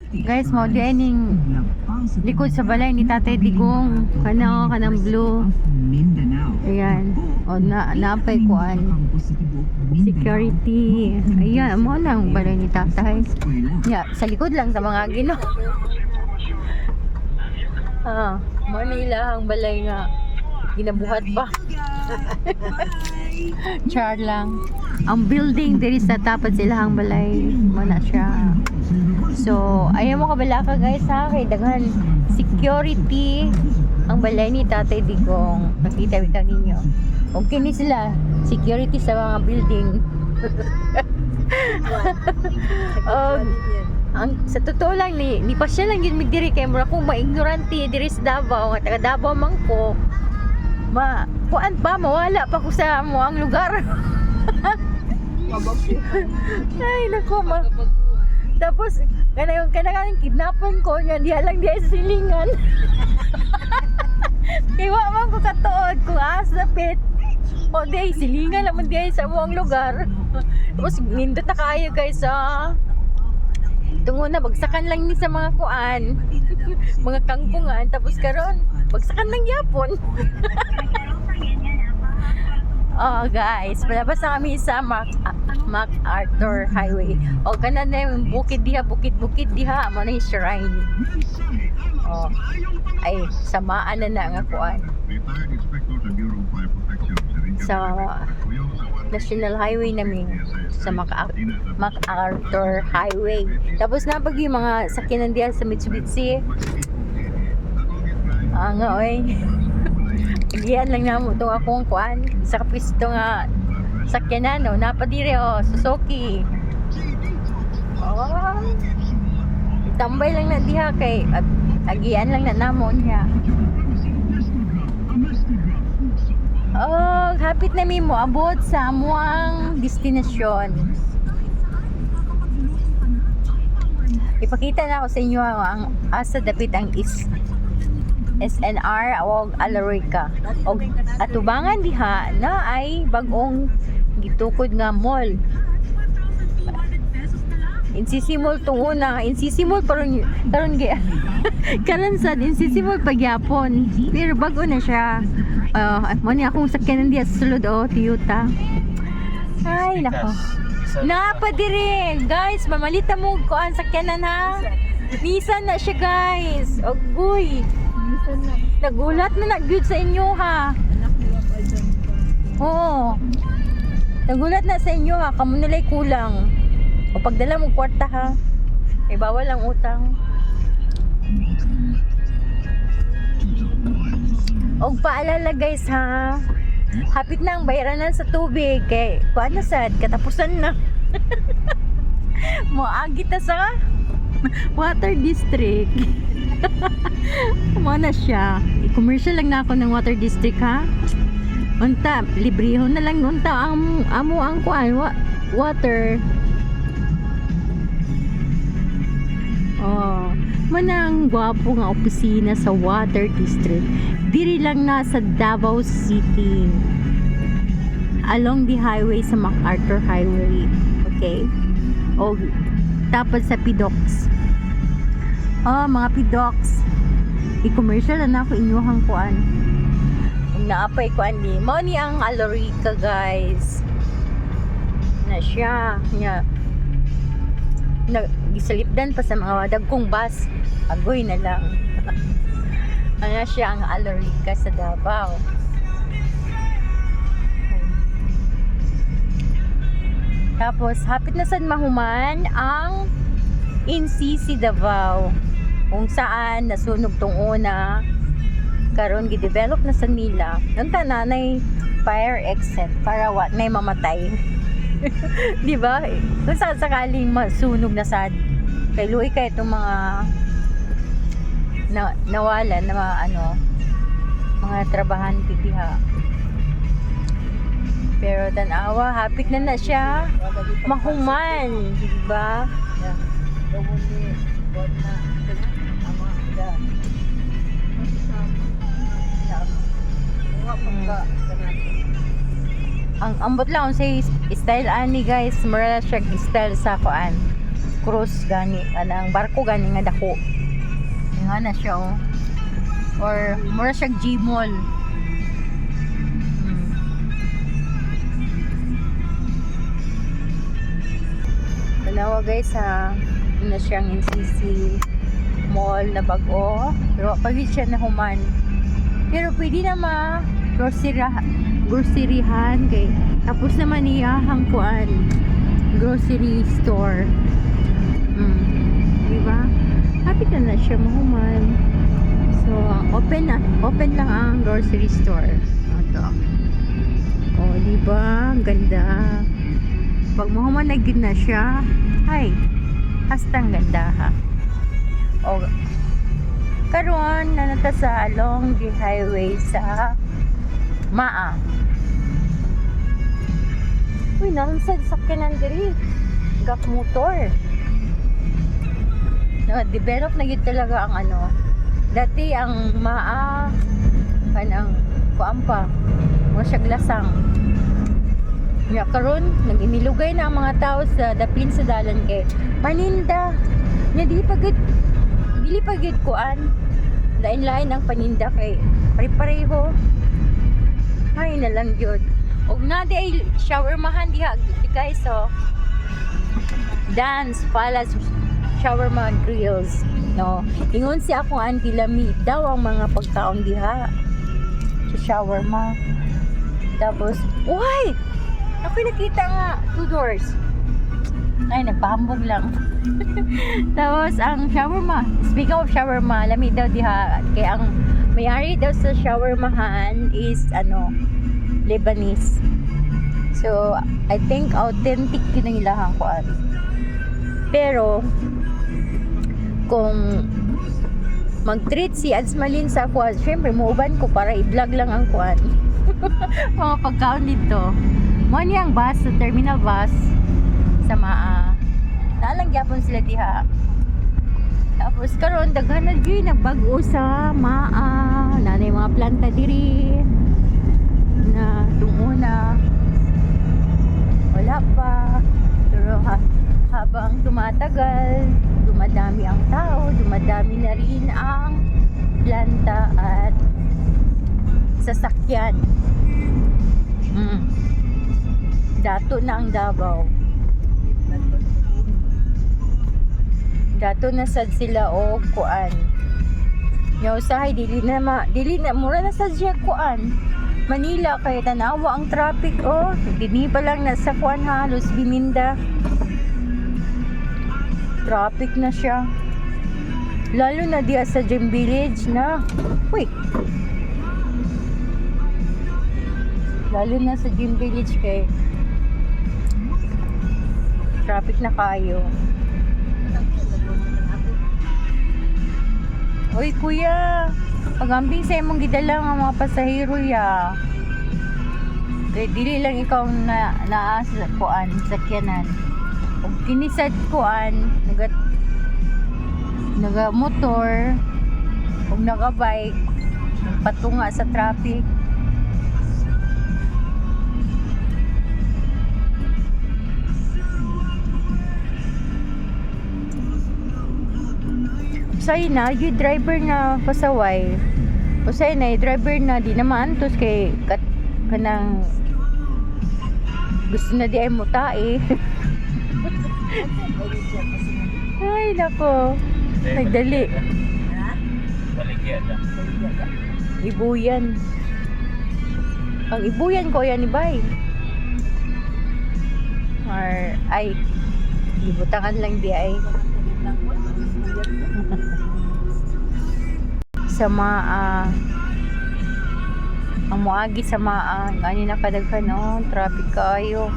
Guys, mo dining likod sa balay ni Tatay Digong. Kanang blue. Ayan. O naapay kuan. Security. Ayan, mo lang balay ni Tatay. Ya, sa likod lang sa mga Gino. Mo nila ang balay nga ginabuhat pa. Char lang. Ang building diri sa tapat sila ang balay. Mo na siya. So, ayaw mo kabala ka guys ha, kay daghan security ang balay ni Tatay Digong. Nakita ninyo. Okay ni sila, security sa mga building. Sa totoo lang ni pa siya lang yun diri kay mura kung maignorante diri sa Davao, nga taga Davao man ko. Kuan pa mawala pa ko sa mo ang lugar. Ay nako tapos kanang kidnapan ko niya diha lang diha sa silingan. Iwa man ko katuod kung asapit o day silingan naman diha sa muang lugar. Tapos nindot na kayo guys tungo na bagsakan lang ni sa mga kuan mga kangkungan tapos karon bagsakan lang yapon. Oh guys, palabas na kami sa MacArthur Highway. O kanan na yung bukid diha, bukid diha, mo na yung shrine. Oh, ay samaan na nga kuan. Sa National Highway namin sa MacArthur Highway. Tapos na pag yung mga sakyanan diha sa Mitsubishi. Nga oy. Diyan lang na mo itong akong kuan sa kapisto nga sakyanan napadire Suzuki tambay lang na diha kay agian lang na namon niya hapit na mi mo abot sa amuang destinasyon. Ipakita na ako sa inyo ang asa dapit ang SNR o Alorica o atubangan diha na ay bagong gitukod nga mall. Insisimol tong una, insisimol karon karon sad insisimol pagyapon. Pero bago na siya. Mo ni akong sakyanan diha sa sulod Toyota. Ay nako. Napa dire, guys, mamalita mo ko ang sakyanan ha. Nissan na siya guys. Ogoy. Nagulat na good sa inyo ha. Oo. Nagulat na sa inyo ha. Kamu nila'y kulang. O pagdala mo kwarta ha. Eh bawal ang utang. O paalala guys ha. Hapit na ang bayaranan sa tubig. Kay kuan na sad katapusan na. Moagi ta sa Water District. Mo na siya. I-commercial lang na ako ng Water District ha. Unta, librehon na lang unta amo ang kuan water. Manang gwapo nga opisina sa Water District. Diri lang na sa Davao City. Along the highway sa MacArthur Highway. Okay? O tapos sa PDOX. Mga PDOX. I-commercial na ako inyuhang kuan. Naapay kuan ni. Mao ni ang Alorica guys. Na siya. Nya. Gisalipdan pa sa mga dagkong bus. Agoy na lang. Ano siya ang Alorica sa Davao. Tapos hapit na sad mahuman ang NCC Davao kung saan nasunog tong una karon gi-develop na sa nila nung tananay fire exit para wa nay mamatay. Di ba? Kung saan sakaling masunog na sad kay luoy kay itong mga nawalan na mga trabahante diha. Pero tanawa, hapit na siya mahuman, di ba? Ang ambot lang say style ani guys, mura siya style sa kuan cruise gani anang barko gani nga dako nga na siya oh. Or mura siyang G-Mall. Dalawa guys ha, na siyang NCC mall na bago, pero pagit siya na human, pero pwede na groceryhan kay tapos naman niya hangkuan grocery store. Diba? Kapit na siya mahuman. So, open lang ang grocery store. Ito. Oh, diba? Ang ganda. Pag mahuman na gid na siya, ay, hastang ganda ha. O, karon na nata sa along the highway sa Maa. Uy, nansad sakyanan diri. Gak motor. Develop na yun talaga ang ano. Dati ang Maa kanang kuampa mo siya glasang. Nya karon nag-inilugay na ang mga tao sa dapin sa dalan kay paninda. Nya dili pagid kuan. Lain-lain ang paninda kay pare-pareho. Ay na lang yun. Og na di shawarmahan diha di guys so. Dance Palace Shawarma Grills. No, ingon si ako ang kilami daw ang mga pagkaon diha sa shawarma. Tapos, uy! Ako nakita nga 2 doors. Ay, nagpahambog lang. Tapos, ang shawarma. Speaking of shawarma, lami daw diha. Kaya ang may-ari daw sa shawarmahan is, Lebanese. So, I think authentic yun ang ilahang kuan. Pero, kung mag-treat si Adsmalin sa kuan, syempre, muuban ko para i-vlog lang ang kuan. Mga pagkaon dito. Mo niyang bus, sa terminal bus sa Maa. Nalang gyapon sila diha. Tapos karon daghan na gyud nagbag-o sa Maa. Nanay mga planta diri na tunguna. Wala pa. Pero habang tumatagal, dumadami ang tao, dumadami na rin ang planta at sasakyan. Dato na ang Davao. Dato na sad sila o kuan. Nya usahay dili na mura na sad siya kuan. Manila kay tanawa ang traffic oh. Dini pa lang nasa kuan halos bininda. Traffic na siya. Lalo na diya sa Gem Village na. Uy. Lalo na sa Gem Village kay traffic na kayo. Uy kuya, pagambing sa imong gidala nga mga pasahero ya. Kay dili lang ikaw na sa kuan sakyanan. Og kini sad kuan naga motor og naga bike patunga sa traffic. Usay na yung driver na pasaway. Usay na yung driver na di na maantos kay kanang gusto na di ay mutae. Ay nako. Nagdali. Baligya na. Ibuyan. Ang ibuyan ko yan ni Bay. Or ay ibutangan lang di ay. Sa Maa ang muagi sa Maa gani na kadaghan traffic kayo.